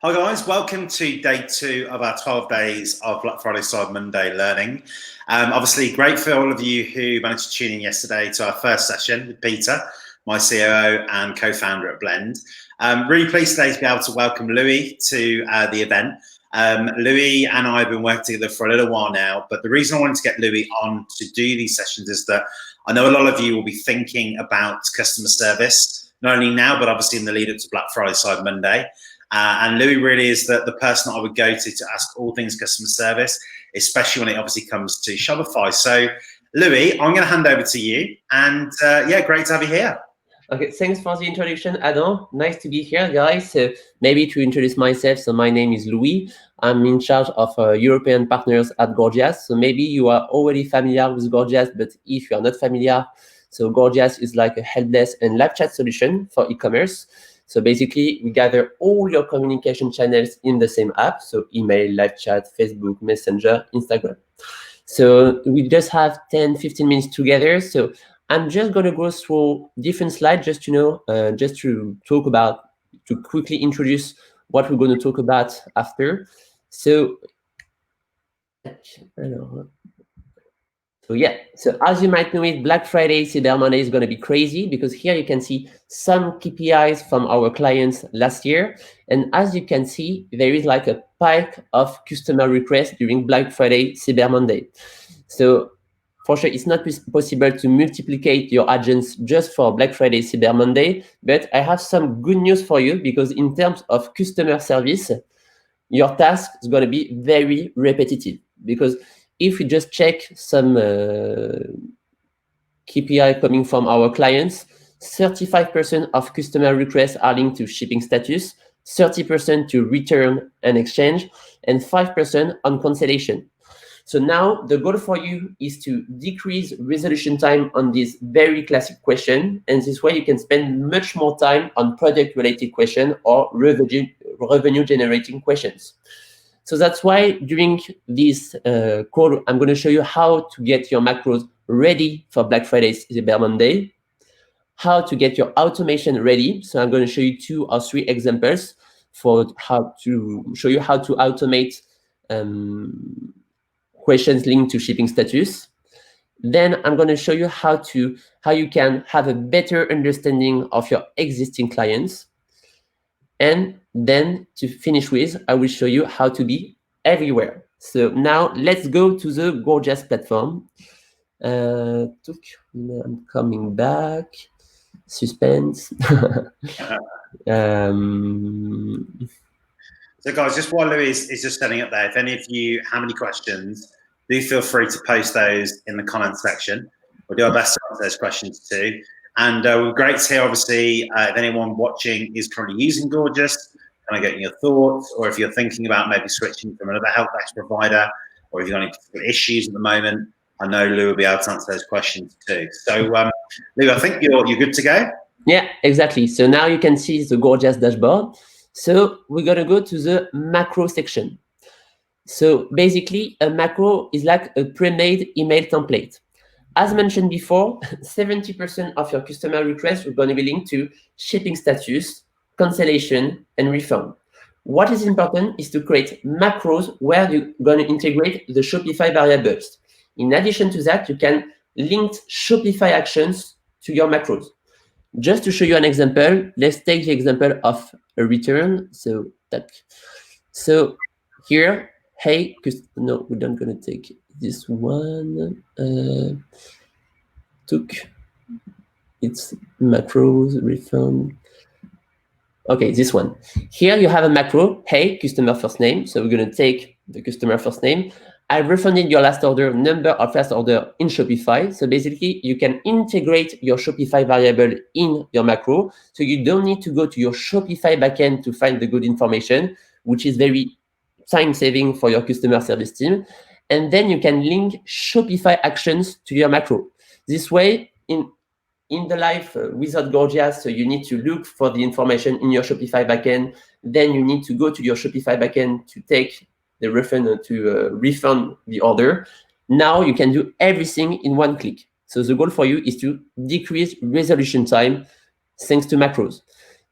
Hi guys, welcome to day 2 of our 12 days of Black Friday Cyber Monday learning. Obviously great for all of you who managed to tune in yesterday to our first session with Peter, my COO and co-founder at Blend. Really pleased today to be able to welcome Louis to the event. Louis and I have been working together for a little while now, but the reason I wanted to get Louis on to do these sessions is that I know a lot of you will be thinking about customer service, not only now, but obviously in the lead up to Black Friday Cyber Monday. And Louis really is the person that I would go to ask all things customer service, especially when it obviously comes to Shopify. So, Louis, I'm going to hand over to you. And yeah, great to have you here. Okay, thanks for the introduction, Adam. Nice to be here, guys. So maybe to introduce myself, so my name is Louis. I'm in charge of European partners at Gorgias. So maybe you are already familiar with Gorgias, but if you are not familiar, so Gorgias is like a help desk and live chat solution for e-commerce. So basically, we gather all your communication channels in the same app. So email, live chat, Facebook, Messenger, Instagram. So we just have 10, 15 minutes together. So I'm just going to go through different slides just to talk about, to quickly introduce what we're going to talk about after. So as you might know it, Black Friday, Cyber Monday is going to be crazy because here you can see some KPIs from our clients last year. And as you can see, there is like a spike of customer requests during Black Friday, Cyber Monday. So for sure, it's not possible to multiplicate your agents just for Black Friday, Cyber Monday, but I have some good news for you because in terms of customer service, your task is going to be very repetitive because if we just check some KPI coming from our clients, 35% of customer requests are linked to shipping status, 30% to return and exchange, and 5% on cancellation. So now the goal for you is to decrease resolution time on this very classic question, and this way you can spend much more time on product-related questions or revenue-generating questions. So that's why during this call, I'm going to show you how to get your macros ready for Black Friday, Cyber Monday, how to get your automation ready. So I'm going to show you 2 or 3 examples for how to show you how to automate questions linked to shipping status. Then I'm going to show you how you can have a better understanding of your existing clients. And then to finish with, I will show you how to be everywhere. So now let's go to the Gorgias platform. I'm coming back. Suspense. So guys, just while Louis is just setting up there, if any of you have any questions, do feel free to post those in the comments section. We'll do our best to answer those questions too. And we're great to hear, obviously, if anyone watching is currently using Gorgias, kind of getting your thoughts, or if you're thinking about maybe switching from another help desk provider, or if you've got any particular issues at the moment, I know Lou will be able to answer those questions too. So, Lou, I think you're good to go. Yeah, exactly. So now you can see the Gorgias dashboard. So we're going to go to the macro section. So basically, a macro is like a pre-made email template. As mentioned before, 70% of your customer requests are going to be linked to shipping status, cancellation, and refund. What is important is to create macros where you're going to integrate the Shopify variables. In addition to that, you can link Shopify actions to your macros. Just to show you an example, let's take the example of a return. So here, hey, no, we're not going to take this one. It's macros, refund. Okay, this one. Here you have a macro, hey, customer first name. So we're going to take the customer first name. I refunded your last order, number of last order in Shopify. So basically, you can integrate your Shopify variable in your macro. So you don't need to go to your Shopify backend to find the good information, which is very time-saving for your customer service team. And then you can link Shopify actions to your macro. This way, in the life without Gorgias, so you need to look for the information in your Shopify backend. Then you need to go to your Shopify backend to take the refund the order. Now you can do everything in one click. So the goal for you is to decrease resolution time thanks to macros.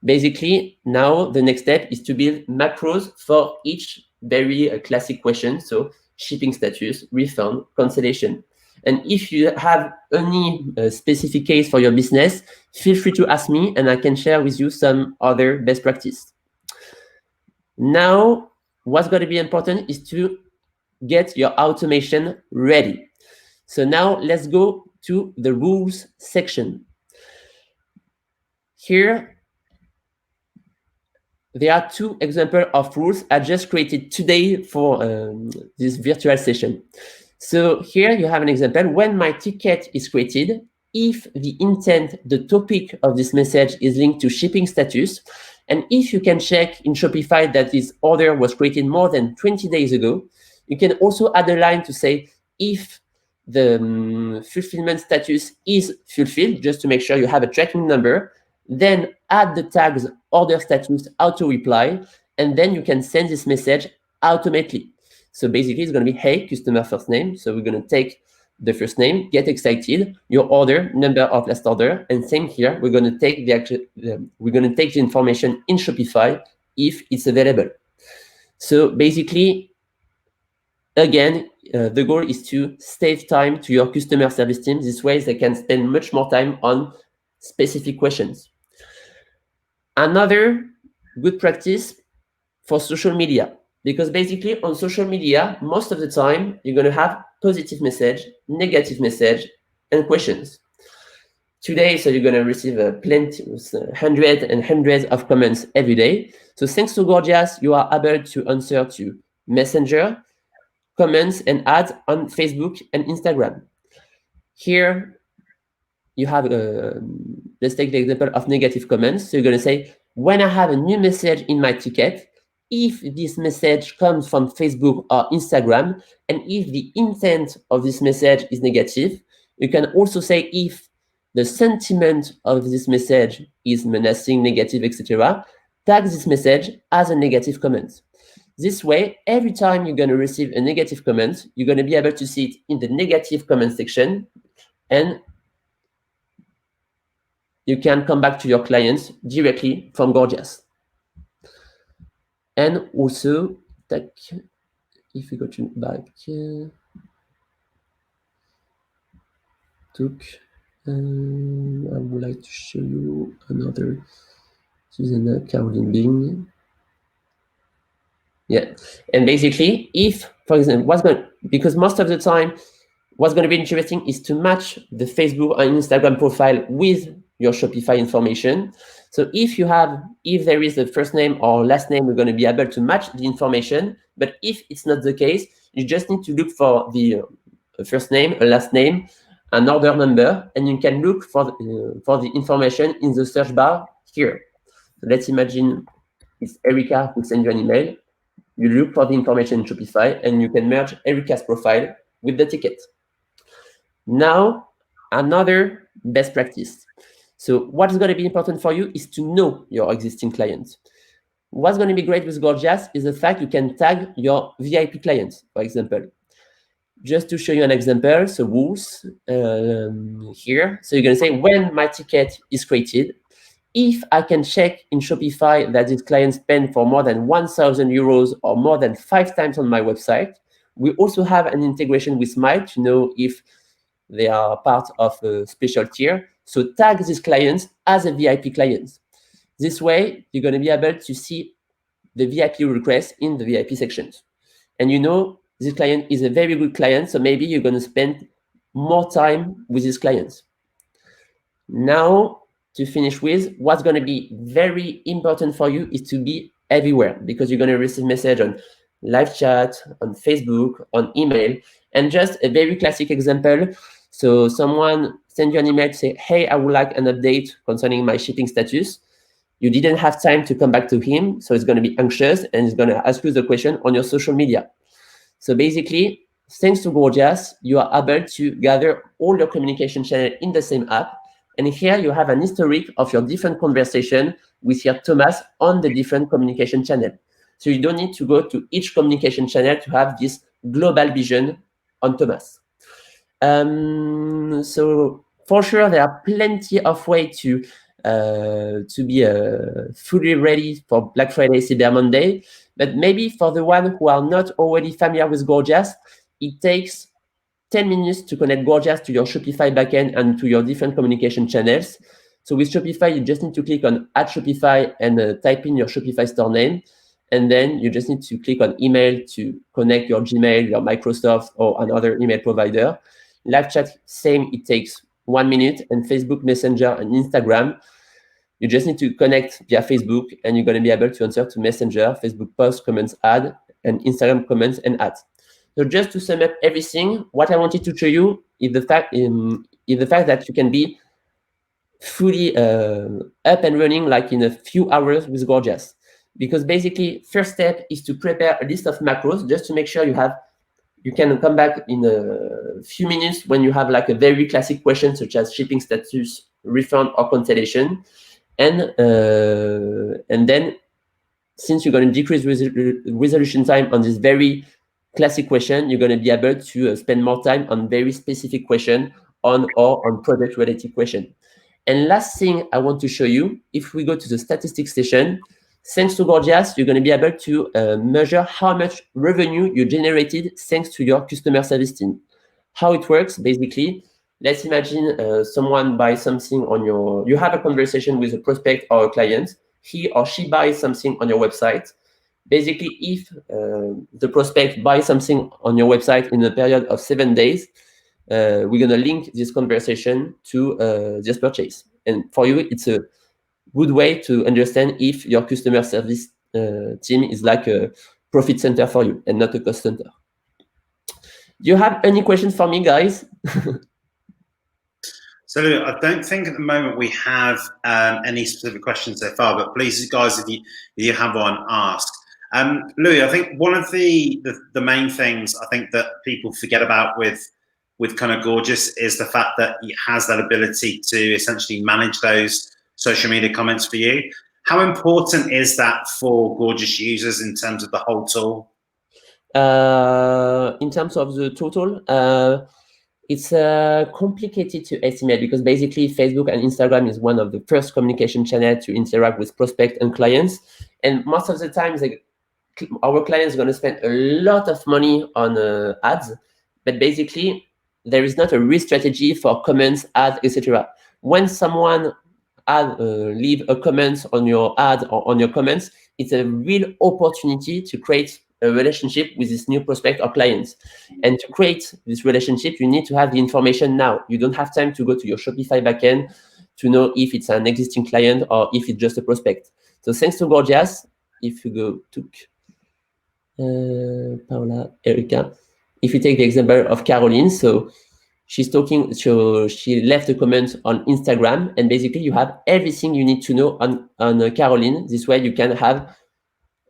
Basically, now the next step is to build macros for each very classic question. So shipping status, refund, cancellation. And if you have any specific case for your business, feel free to ask me and I can share with you some other best practice. Now, what's going to be important is to get your automation ready. So now let's go to the rules section. Here, there are two examples of rules I just created today for this virtual session. So here you have an example. When my ticket is created, if the intent, the topic of this message is linked to shipping status, and if you can check in Shopify that this order was created more than 20 days ago, you can also add a line to say if the fulfillment status is fulfilled, just to make sure you have a tracking number, then add the tags order status auto reply, and then you can send this message automatically. So basically it's going to be, hey, customer first name. So we're going to take the first name, get excited, your order, number of last order, and same here. We're going to take the information in Shopify if it's available. So basically, again, the goal is to save time to your customer service team. This way they can spend much more time on specific questions. Another good practice for social media, because basically on social media, most of the time, you're going to have positive message, negative message, and questions. Today, so you're going to receive plenty, hundreds and hundreds of comments every day. So thanks to Gorgias, you are able to answer to Messenger, comments, and ads on Facebook and Instagram. Here, you have, let's take the example of negative comments. So you're going to say, when I have a new message in my ticket, if this message comes from Facebook or Instagram, and if the intent of this message is negative, you can also say if the sentiment of this message is menacing, negative, etc., tag this message as a negative comment. This way, every time you're going to receive a negative comment, you're going to be able to see it in the negative comment section, and you can come back to your clients directly from Gorgias. And also, if we go to back, I would like to show you another Susanna Caroline Bing. Yeah, and basically, if, for example, because most of the time, what's going to be interesting is to match the Facebook and Instagram profile with your Shopify information. So if there is a first name or last name, we're going to be able to match the information. But if it's not the case, you just need to look for the first name, a last name, an order number, and you can look for the information in the search bar here. So let's imagine it's Erica who sends you an email. You look for the information in Shopify, and you can merge Erica's profile with the ticket. Now, another best practice. So what's going to be important for you is to know your existing clients. What's going to be great with Gorgias is the fact you can tag your VIP clients, for example. Just to show you an example, so rules here. So you're going to say, when my ticket is created, if I can check in Shopify that this client spent for more than 1,000 euros or more than 5 times on my website, we also have an integration with Smile to know if they are part of a special tier. So tag these clients as a VIP client. This way, you're going to be able to see the VIP requests in the VIP sections. And you know this client is a very good client, so maybe you're going to spend more time with these clients. Now, to finish with, what's going to be very important for you is to be everywhere, because you're going to receive message on live chat, on Facebook, on email. And just a very classic example. So someone send you an email to say, hey, I would like an update concerning my shipping status. You didn't have time to come back to him, so he's going to be anxious and he's going to ask you the question on your social media. So basically, thanks to Gorgias, you are able to gather all your communication channels in the same app. And here you have an historic of your different conversation with your Thomas on the different communication channel. So you don't need to go to each communication channel to have this global vision on Thomas. So for sure, there are plenty of ways to to be fully ready for Black Friday, Cyber Monday. But maybe for the one who are not already familiar with Gorgias, it takes 10 minutes to connect Gorgias to your Shopify backend and to your different communication channels. So with Shopify, you just need to click on Add Shopify and type in your Shopify store name. And then you just need to click on email to connect your Gmail, your Microsoft, or another email provider. Live chat, same, it takes 1 minute. And Facebook Messenger and Instagram, you just need to connect via Facebook, and you're going to be able to answer to Messenger, Facebook posts, comments, add, and Instagram comments and ads. So just to sum up everything, what I wanted to show you is the fact that you can be fully up and running like in a few hours with Gorgias. Because basically, first step is to prepare a list of macros just to make sure you can come back in a few minutes when you have like a very classic question such as shipping status, refund, or cancellation. And then, since you're going to decrease resolution time on this very classic question, you're going to be able to spend more time on very specific question on product-related question. And last thing I want to show you, if we go to the statistics session, thanks to Gorgias, you're going to be able to measure how much revenue you generated thanks to your customer service team. How it works, basically, let's imagine someone buys something on you have a conversation with a prospect or a client. He or she buys something on your website. Basically, if the prospect buys something on your website in a period of 7 days, we're going to link this conversation to this purchase. And for you, it's a good way to understand if your customer service team is like a profit center for you and not a cost center. Do you have any questions for me, guys? So I don't think at the moment we have any specific questions so far, but please, guys, if you have one, ask. Louis, I think one of the main things I think that people forget about with kind of Gorgias is the fact that it has that ability to essentially manage those social media comments for you. How important is that for Gorgias users in terms of the whole tool? In terms of the total, it's complicated to estimate because basically Facebook and Instagram is one of the first communication channels to interact with prospects and clients. And most of the time, our clients are going to spend a lot of money on ads, but basically there is not a real strategy for comments, ads, etc. When someone leave a comment on your ad or on your comments, it's a real opportunity to create a relationship with this new prospect or clients. And to create this relationship, you need to have the information now. You don't have time to go to your Shopify backend to know if it's an existing client or if it's just a prospect. So thanks to Gorgias, if you go to Paula, Erica, if you take the example of Caroline, so she's talking, so she left a comment on Instagram, and basically you have everything you need to know on Caroline. This way you can have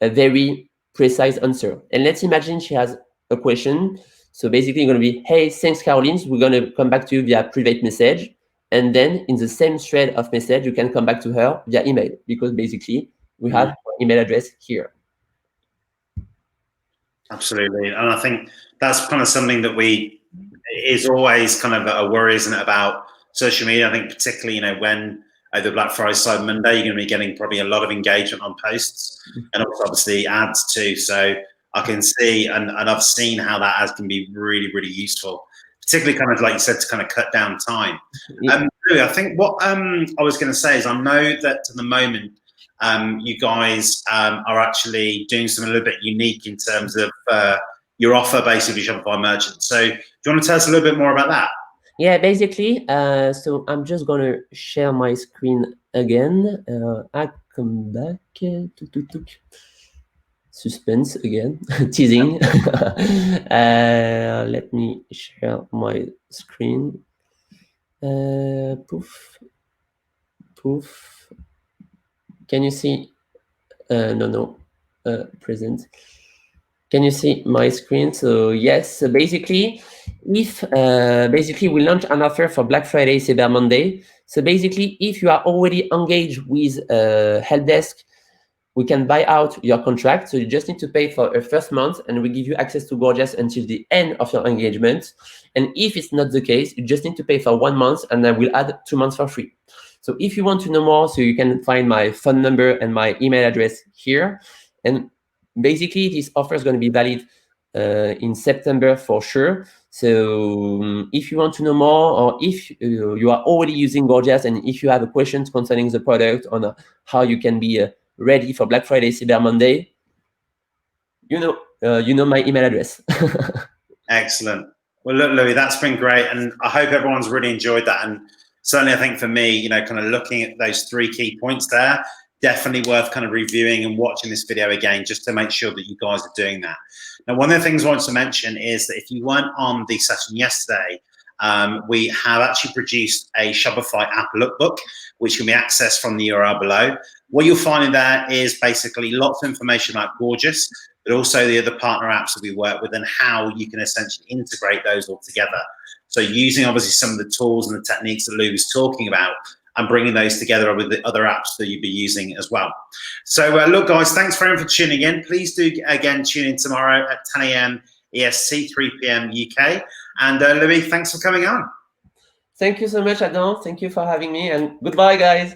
a very precise answer. And let's imagine she has a question. So basically you're going to be, hey, thanks, Caroline. We're going to come back to you via private message. And then in the same thread of message, you can come back to her via email, because basically we have her email address here. Absolutely. And I think that's kind of something that is always kind of a worry, isn't it, about social media? I think particularly, when over Black Friday, Cyber Monday, you're going to be getting probably a lot of engagement on posts and also obviously ads too. So I can see, and I've seen how that ads can be really, really useful, particularly kind of like you said, to kind of cut down time. Yeah. I think what I was going to say is I know that at the moment you guys are actually doing something a little bit unique in terms of your offer, basically, Shopify merchants. So do you want to tell us a little bit more about that? Yeah, basically, so I'm just going to share my screen again. I come back. Suspense again, teasing. Let me share my screen. Poof. Can you see? No. Present. Can you see my screen? So yes, so basically, if we launch an offer for Black Friday, Cyber Monday. So basically, if you are already engaged with help desk, we can buy out your contract. So you just need to pay for a first month, and we give you access to Gorgias until the end of your engagement. And if it's not the case, you just need to pay for 1 month, and then we'll add 2 months for free. So if you want to know more, so you can find my phone number and my email address here. And basically, this offer is going to be valid in September for sure. So if you want to know more, or if you are already using Gorgias, and if you have questions concerning the product on how you can be ready for Black Friday, Cyber Monday, you know my email address. Excellent. Well, look, Louis, that's been great, and I hope everyone's really enjoyed that. And certainly, I think for me, kind of looking at those 3 key points there, definitely worth kind of reviewing and watching this video again, just to make sure that you guys are doing that. Now, one of the things I wanted to mention is that if you weren't on the session yesterday, we have actually produced a Shopify app lookbook, which can be accessed from the URL below. What you'll find in there is basically lots of information about Gorgias, but also the other partner apps that we work with and how you can essentially integrate those all together. So using obviously some of the tools and the techniques that Lou was talking about and bringing those together with the other apps that you'll be using as well. So look, guys, thanks very much for tuning in. Please do, again, tune in tomorrow at 10 a.m. EST, 3 p.m. UK. And Louis, thanks for coming on. Thank you so much, Adam. Thank you for having me, and goodbye, guys.